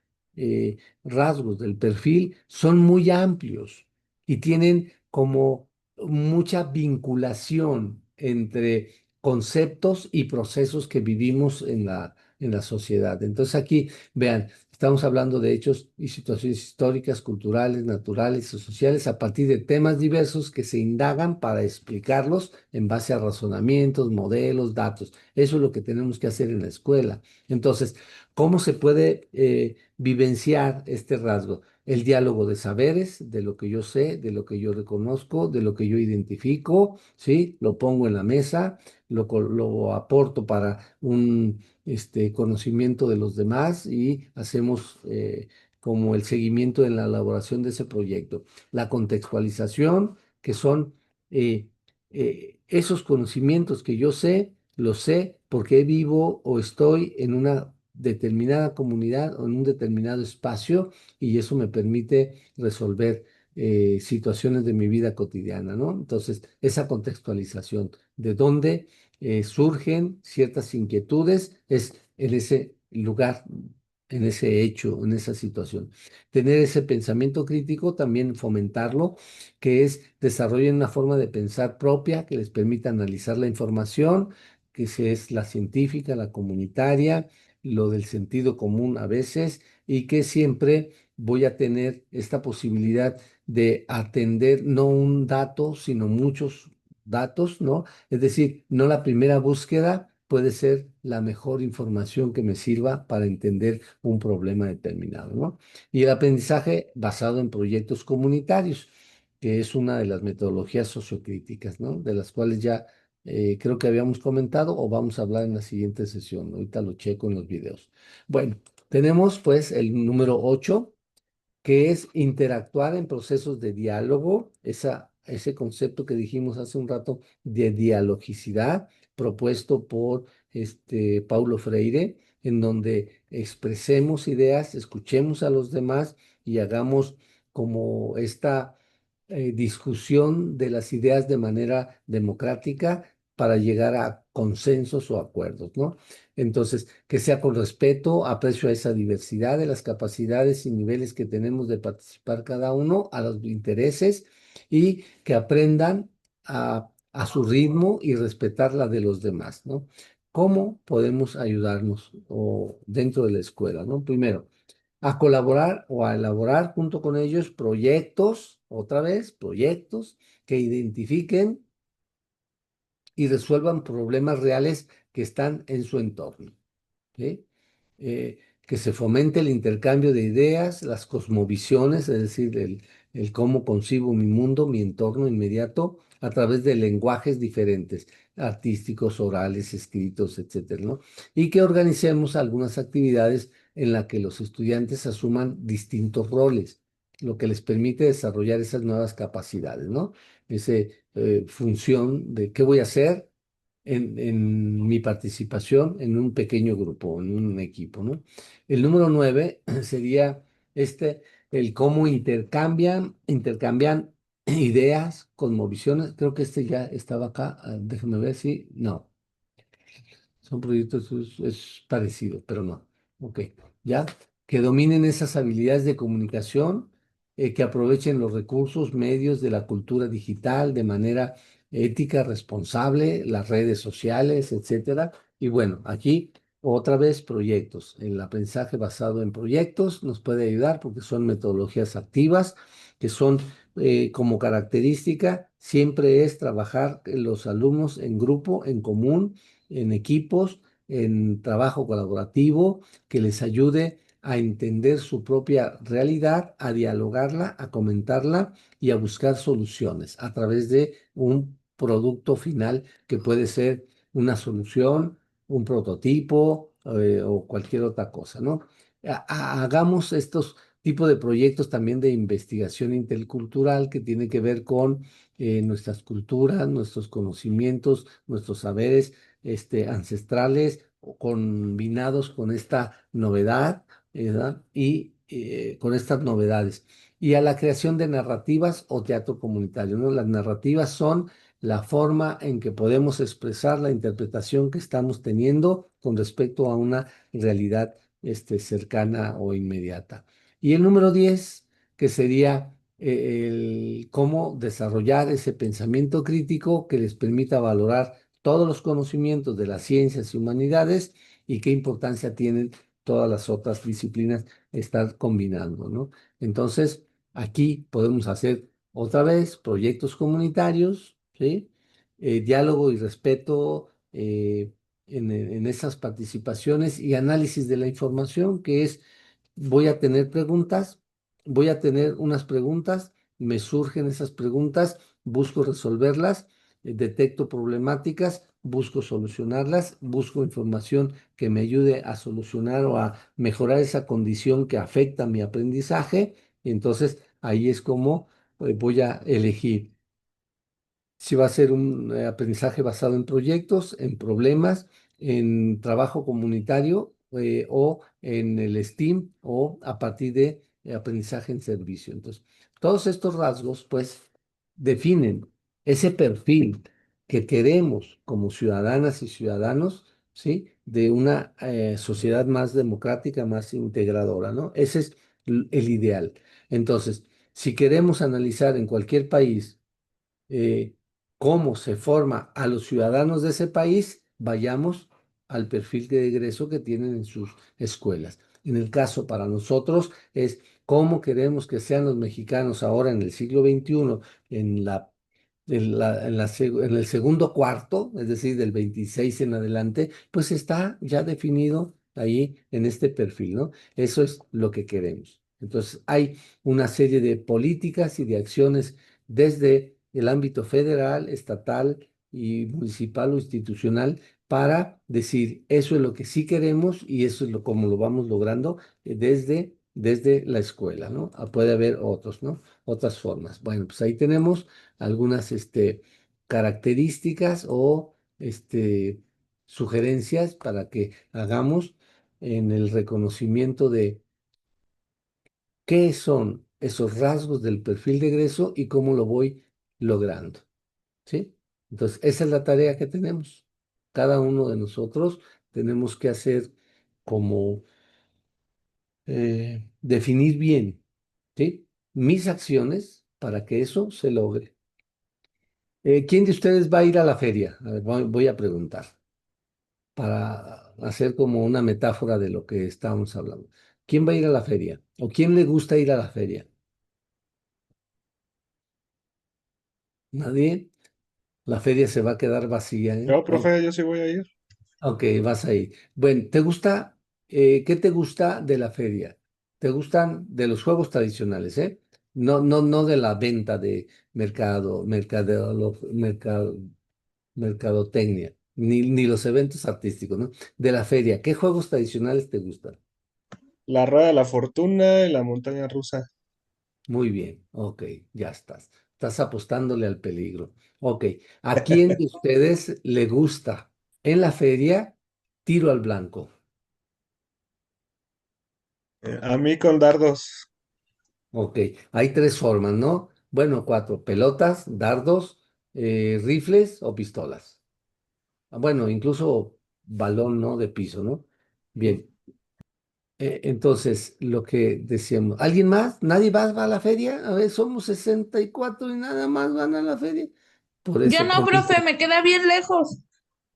S1: rasgos del perfil son muy amplios y tienen como mucha vinculación entre conceptos y procesos que vivimos en la sociedad. Entonces aquí, vean, estamos hablando de hechos y situaciones históricas, culturales, naturales o sociales a partir de temas diversos que se indagan para explicarlos en base a razonamientos, modelos, datos. Eso es lo que tenemos que hacer en la escuela. Entonces, ¿cómo se puede vivenciar este rasgo? El diálogo de saberes, de lo que yo sé, de lo que yo reconozco, de lo que yo identifico, ¿sí? Lo pongo en la mesa, lo aporto para un conocimiento de los demás y hacemos como el seguimiento en la elaboración de ese proyecto. La contextualización, que son esos conocimientos que yo sé, los sé porque vivo o estoy en una determinada comunidad o en un determinado espacio y eso me permite resolver situaciones de mi vida cotidiana, ¿no? Entonces, esa contextualización, de dónde surgen ciertas inquietudes, es en ese lugar, en ese hecho, en esa situación. Tener ese pensamiento crítico, también fomentarlo, que es desarrollen una forma de pensar propia que les permita analizar la información, que es la científica, la comunitaria, lo del sentido común a veces, y que siempre voy a tener esta posibilidad de atender no un dato, sino muchos datos, ¿no? Es decir, no la primera búsqueda puede ser la mejor información que me sirva para entender un problema determinado, ¿no? Y el aprendizaje basado en proyectos comunitarios, que es una de las metodologías sociocríticas, ¿no? De las cuales ya creo que habíamos comentado o vamos a hablar en la siguiente sesión. Ahorita lo checo en los videos. Bueno, tenemos pues el número 8 que es interactuar en procesos de diálogo, ese concepto que dijimos hace un rato de dialogicidad, propuesto por Paulo Freire, en donde expresemos ideas, escuchemos a los demás y hagamos como esta discusión de las ideas de manera democrática para llegar a consensos o acuerdos, ¿no? Entonces, que sea con respeto, aprecio a esa diversidad de las capacidades y niveles que tenemos de participar cada uno, a los intereses y que aprendan a su ritmo y respetar la de los demás, ¿no? ¿Cómo podemos ayudarnos o dentro de la escuela, ¿no? Primero, a colaborar o a elaborar junto con ellos proyectos, otra vez, proyectos que identifiquen y resuelvan problemas reales que están en su entorno. ¿Sí? Que se fomente el intercambio de ideas, las cosmovisiones, es decir, el cómo concibo mi mundo, mi entorno inmediato, a través de lenguajes diferentes, artísticos, orales, escritos, etcétera, ¿no? Y que organicemos algunas actividades en las que los estudiantes asuman distintos roles, lo que les permite desarrollar esas nuevas capacidades, ¿no? Esa función de qué voy a hacer en mi participación en un pequeño grupo, en un equipo, ¿no? El número 9 sería este, el cómo intercambian ideas, cosmovisiones. Creo que este ya estaba acá. Déjame ver si. No, son proyectos, es parecido, pero no. Ok, ya. Que dominen esas habilidades de comunicación que aprovechen los recursos, medios de la cultura digital de manera ética, responsable, las redes sociales, etcétera. Y bueno, aquí otra vez proyectos. El aprendizaje basado en proyectos nos puede ayudar porque son metodologías activas que son como característica, siempre es trabajar los alumnos en grupo, en común, en equipos, en trabajo colaborativo, que les ayude a entender su propia realidad, a dialogarla, a comentarla y a buscar soluciones a través de un producto final que puede ser una solución, un prototipo o cualquier otra cosa, ¿no? Hagamos estos tipos de proyectos también de investigación intercultural que tiene que ver con nuestras culturas, nuestros conocimientos, nuestros saberes ancestrales, combinados con esta novedad, ¿verdad? Y con estas novedades. Y a la creación de narrativas o teatro comunitario, ¿no? Las narrativas son la forma en que podemos expresar la interpretación que estamos teniendo con respecto a una realidad cercana o inmediata. Y el número 10 que sería el cómo desarrollar ese pensamiento crítico que les permita valorar todos los conocimientos de las ciencias y humanidades y qué importancia tienen todas las otras disciplinas estar combinando, ¿no? Entonces, aquí podemos hacer otra vez proyectos comunitarios, ¿sí? Diálogo y respeto en esas participaciones y análisis de la información, que es, voy a tener preguntas, voy a tener unas preguntas, me surgen esas preguntas, busco resolverlas, detecto problemáticas, busco solucionarlas, busco información que me ayude a solucionar o a mejorar esa condición que afecta mi aprendizaje. Y entonces ahí es como voy a elegir si va a ser un aprendizaje basado en proyectos, en problemas, en trabajo comunitario o en el STEAM o a partir de aprendizaje en servicio. Entonces, todos estos rasgos, pues, definen ese perfil que queremos como ciudadanas y ciudadanos, ¿sí? De una sociedad más democrática, más integradora, ¿no? Ese es el ideal. Entonces, si queremos analizar en cualquier país, eh, cómo se forma a los ciudadanos de ese país, vayamos al perfil de egreso que tienen en sus escuelas. En el caso para nosotros es cómo queremos que sean los mexicanos ahora en el siglo XXI, en el segundo cuarto, es decir, del 26 en adelante, pues está ya definido ahí en este perfil, ¿no? Eso es lo que queremos. Entonces, hay una serie de políticas y de acciones desde el ámbito federal, estatal y municipal o institucional para decir, eso es lo que sí queremos y eso es como lo vamos logrando desde la escuela, ¿no? Puede haber otros, ¿no? Otras formas. Bueno, pues ahí tenemos algunas características o sugerencias para que hagamos en el reconocimiento de qué son esos rasgos del perfil de egreso y cómo lo voy logrando, ¿sí? Entonces, esa es la tarea que tenemos. Cada uno de nosotros tenemos que hacer como definir bien, ¿sí? Mis acciones para que eso se logre. ¿Quién de ustedes va a ir a la feria? A ver, voy a preguntar para hacer como una metáfora de lo que estábamos hablando. ¿Quién va a ir a la feria? ¿O quién le gusta ir a la feria? ¿Nadie? La feria se va a quedar vacía, ¿eh?
S5: Yo, profe, yo sí voy a ir.
S1: Ok, vas ahí. Bueno, qué te gusta de la feria? ¿Te gustan de los juegos tradicionales, eh? No, no, no de la venta de mercadotecnia, ni los eventos artísticos, ¿no? De la feria, ¿qué juegos tradicionales te gustan?
S5: La rueda de la fortuna y la montaña rusa.
S1: Muy bien, ok, ya estás. Estás apostándole al peligro. Ok, ¿a quién de ustedes le gusta en la feria tiro al blanco?
S5: A mí con dardos.
S1: Ok, hay tres formas, ¿no? Bueno, cuatro, pelotas, dardos, rifles o pistolas. Bueno, incluso balón, ¿no? De piso, ¿no? Bien, Entonces, lo que decíamos, ¿alguien más? ¿Nadie más va a la feria? A ver, somos 64 y nada más van a la feria. Por
S6: Yo
S1: eso
S6: no, profe,
S1: comento.
S6: me queda bien lejos.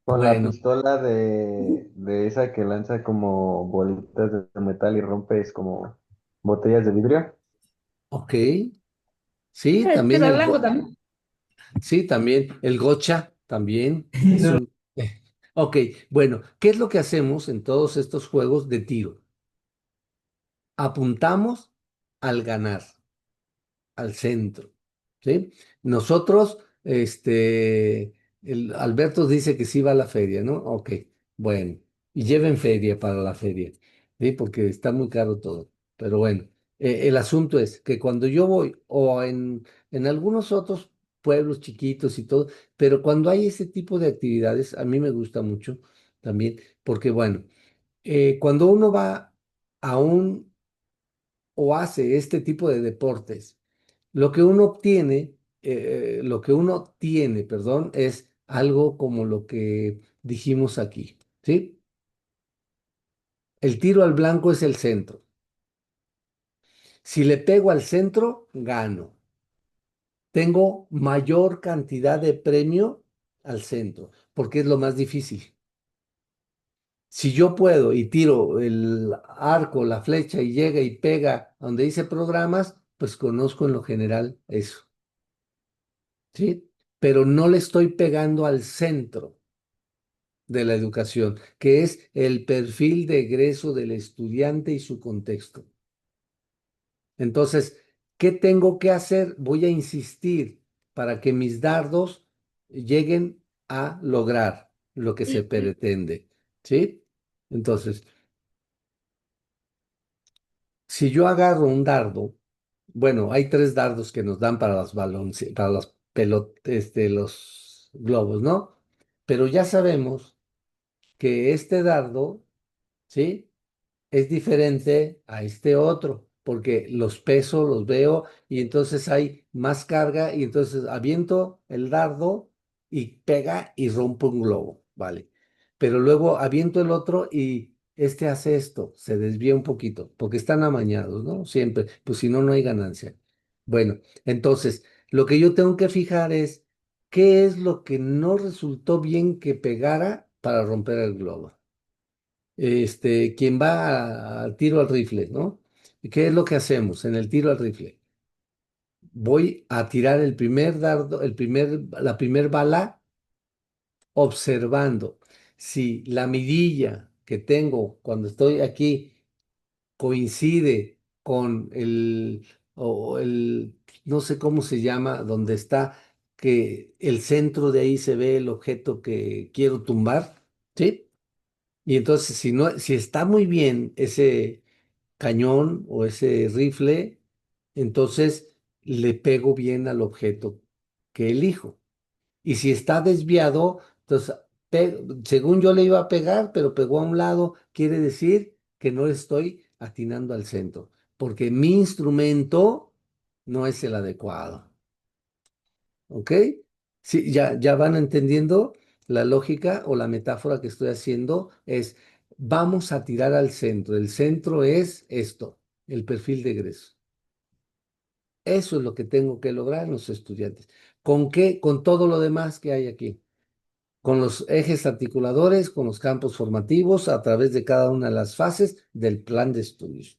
S7: Con la
S1: Bueno,
S7: pistola de esa que lanza como bolitas de metal y rompes como botellas de vidrio.
S1: ok. Sí,
S6: Pero
S1: también
S6: el blanco también.
S1: sí, también el gocha, también es un... Ok, bueno, ¿qué es lo que hacemos en todos estos juegos de tiro? Apuntamos al ganar, al centro, ¿sí? Nosotros, Alberto dice que sí va a la feria, ¿no? Ok, bueno, y lleven feria para la feria, ¿sí? Porque está muy caro todo, pero bueno, el asunto es que cuando yo voy, o en algunos otros pueblos chiquitos y todo, pero cuando hay ese tipo de actividades, a mí me gusta mucho también, porque bueno, cuando uno va a un o hace este tipo de deportes, lo que uno tiene, perdón, es algo como lo que dijimos aquí, ¿sí? El tiro al blanco es el centro. Si le pego al centro, gano. Tengo mayor cantidad de premio al centro, porque es lo más difícil. Si yo puedo y tiro el arco, la flecha y llega y pega donde dice programas, pues conozco en lo general eso. ¿Sí? Pero no le estoy pegando al centro de la educación, que es el perfil de egreso del estudiante y su contexto. Entonces, ¿qué tengo que hacer? Voy a insistir para que mis dardos lleguen a lograr lo que se pretende, ¿sí? Entonces, si yo agarro un dardo, bueno, hay tres dardos que nos dan para los balones, para los los globos, ¿no? Pero ya sabemos que este dardo, ¿sí? Es diferente a este otro, porque los peso, los veo y entonces hay más carga y entonces aviento el dardo y pega y rompo un globo, ¿vale? Pero luego aviento el otro y este hace esto, se desvía un poquito, porque están amañados, ¿no? Siempre, pues si no, no hay ganancia. Bueno, entonces, lo que yo tengo que fijar es qué es lo que no resultó bien que pegara para romper el globo. Quien va al tiro al rifle, ¿no? ¿Y qué es lo que hacemos en el tiro al rifle? Voy a tirar el primer dardo, la primer bala, observando si la mirilla que tengo cuando estoy aquí coincide con o el, no sé cómo se llama, donde está, que el centro de ahí se ve el objeto que quiero tumbar, ¿sí? Y entonces, si no, si está muy bien ese cañón o ese rifle, entonces le pego bien al objeto que elijo. Y si está desviado, entonces, según yo le iba a pegar, pero pegó a un lado, quiere decir que no estoy atinando al centro, porque mi instrumento no es el adecuado. ¿Ok? Sí, ya van entendiendo la lógica o la metáfora que estoy haciendo es, vamos a tirar al centro. El centro es esto, el perfil de egreso. Eso es lo que tengo que lograr en los estudiantes. ¿Con qué? Con todo lo demás que hay aquí. Con los ejes articuladores, con los campos formativos, a través de cada una de las fases del plan de estudios.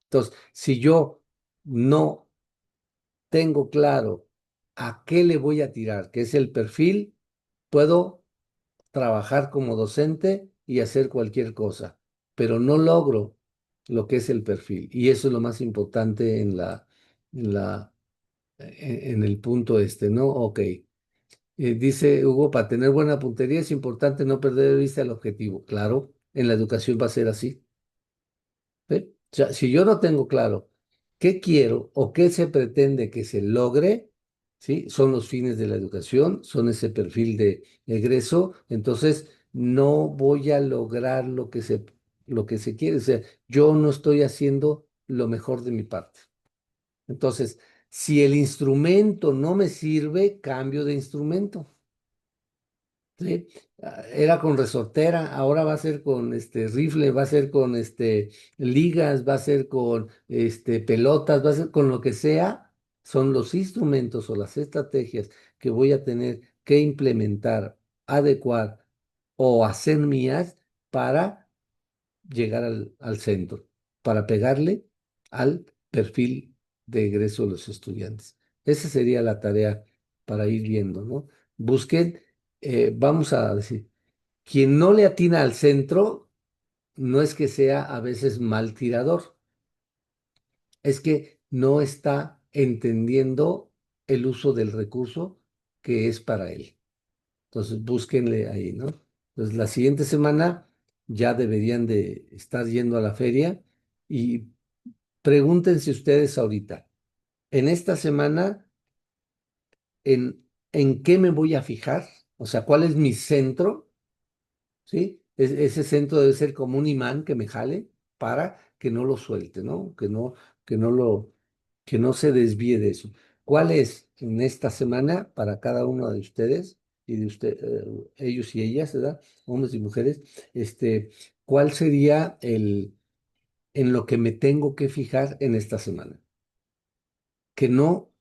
S1: Entonces, si yo no tengo claro a qué le voy a tirar, que es el perfil, puedo trabajar como docente y hacer cualquier cosa, pero no logro lo que es el perfil. Y eso es lo más importante en en el punto este, ¿no? Ok. Dice Hugo, para tener buena puntería es importante no perder de vista el objetivo. Claro, en la educación va a ser así. ¿Ve? O sea, si yo no tengo claro qué quiero o qué se pretende que se logre, ¿sí? Son los fines de la educación, son ese perfil de egreso, entonces no voy a lograr lo que se quiere. O sea, yo no estoy haciendo lo mejor de mi parte. Entonces, si el instrumento no me sirve, cambio de instrumento. ¿sí? Era con resortera, ahora va a ser con rifle, va a ser con ligas, va a ser con pelotas, va a ser con lo que sea, son los instrumentos o las estrategias que voy a tener que implementar, adecuar o hacer mías para llegar al centro, para pegarle al perfil de egreso de los estudiantes. Esa sería la tarea para ir viendo, ¿no? Busquen, vamos a decir, quien no le atina al centro, no es que sea a veces mal tirador, es que no está entendiendo el uso del recurso que es para él. Entonces, búsquenle ahí, ¿no? Entonces, la siguiente semana ya deberían de estar yendo a la feria y pregúntense ustedes ahorita, en esta semana, ¿en qué me voy a fijar? O sea, ¿cuál es mi centro? ¿Sí? Ese centro debe ser como un imán que me jale para que no lo suelte, ¿no? Que no lo, que no se desvíe de eso. ¿Cuál es en esta semana para cada uno de ustedes y de usted, ellos y ellas, ¿verdad? Hombres y mujeres, cuál sería en lo que me tengo que fijar en esta semana? Que no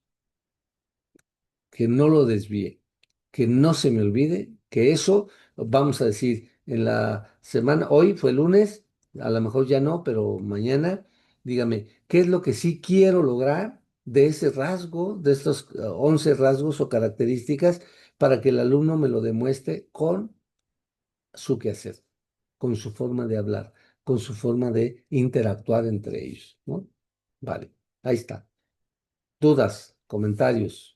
S1: que no lo desvíe, que no se me olvide, que eso, vamos a decir, en la semana, hoy fue lunes, a lo mejor ya no, pero mañana, dígame, ¿qué es lo que sí quiero lograr de ese rasgo, de estos 11 rasgos o características, para que el alumno me lo demuestre con su quehacer, con su forma de hablar, con su forma de interactuar entre ellos, ¿no? Vale, ahí está. Dudas, comentarios.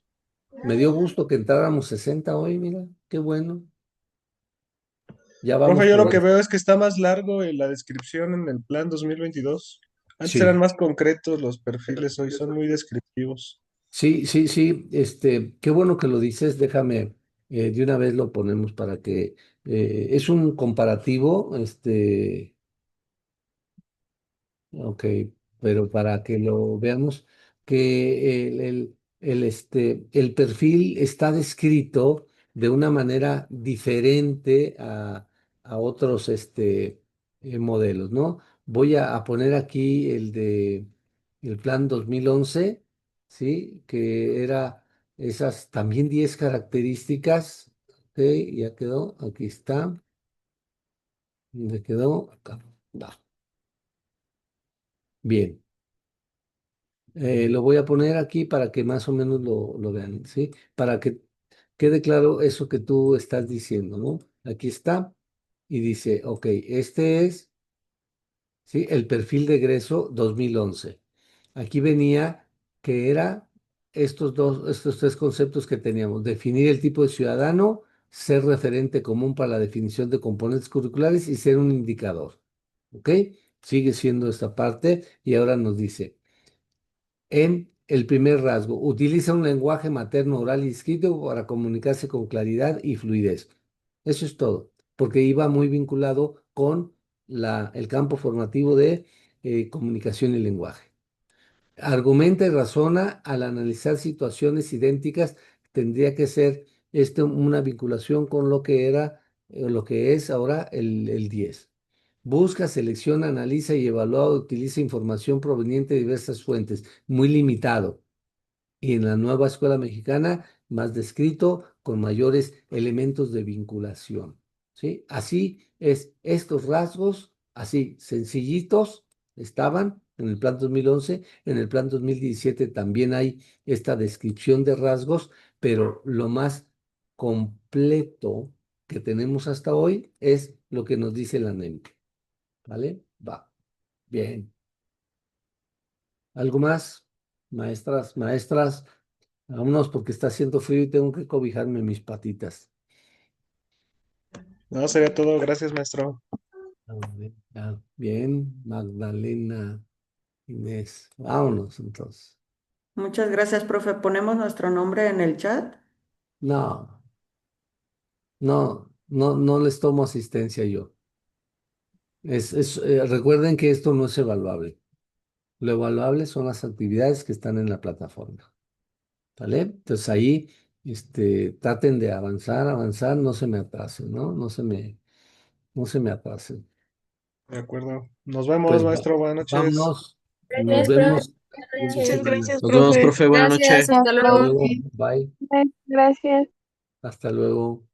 S1: Me dio gusto que entráramos 60 hoy, mira, qué bueno. Ya vamos
S5: Profe, yo
S1: por
S5: lo que
S1: el...
S5: veo es que está más largo en la descripción en el plan 2022. Antes eran
S1: Sí,
S5: más concretos los perfiles, hoy son muy descriptivos.
S1: sí, sí, sí, qué bueno que lo dices, déjame, de una vez lo ponemos para que, es un comparativo, ok, pero para que lo veamos, que el perfil está descrito de una manera diferente a otros modelos, ¿no? Voy a poner aquí el de el plan 2011, ¿sí? Que era esas también 10 características, ok, ya quedó, aquí está, ¿dónde quedó? Acá, va, bien. Lo voy a poner aquí para que más o menos lo vean, ¿sí? Para que quede claro eso que tú estás diciendo, ¿no? Aquí está y dice, ok, este es, ¿sí? El perfil de egreso 2011. Aquí venía que era estos tres conceptos que teníamos: definir el tipo de ciudadano, ser referente común para la definición de componentes curriculares y ser un indicador, ¿ok? Sigue siendo esta parte y ahora nos dice. En el primer rasgo, utiliza un lenguaje materno, oral y escrito para comunicarse con claridad y fluidez. Eso es todo, porque iba muy vinculado con el campo formativo de comunicación y lenguaje. Argumenta y razona al analizar situaciones idénticas. Tendría que ser esto una vinculación con lo que era, lo que es ahora el 10. Busca, selecciona, analiza y evalúa, utiliza información proveniente de diversas fuentes, muy limitado. Y en la nueva escuela mexicana, más descrito, con mayores elementos de vinculación. ¿Sí? Así es, estos rasgos, así sencillitos, estaban en el plan 2011. En el plan 2017 también hay esta descripción de rasgos, pero lo más completo que tenemos hasta hoy es lo que nos dice la NEM. ¿Vale? Va. Bien. ¿Algo más? Maestras, maestras, vámonos porque está haciendo frío y tengo que cobijarme mis patitas.
S5: No, sería todo. Gracias, maestro.
S1: A ver, bien, Magdalena, Inés. Vámonos entonces.
S6: Muchas gracias, profe. Ponemos nuestro nombre en el chat.
S1: No, no les tomo asistencia yo. Recuerden que esto no es evaluable. Lo evaluable son las actividades que están en la plataforma. ¿Vale? Entonces ahí traten de avanzar, no se me atrasen, ¿no? No se me atrasen.
S5: De acuerdo. Nos vemos,
S1: Pues
S5: maestro. Buenas noches.
S1: vámonos, nos
S4: Gracias, profe.
S1: vemos en 2
S8: Muchas
S1: semanas.
S8: gracias,
S3: Nos vemos,
S8: profe.
S3: profe. Buenas
S4: Gracias,
S3: noches.
S4: hasta
S1: Hasta
S4: luego.
S1: luego, bye,
S8: Gracias.
S1: hasta luego.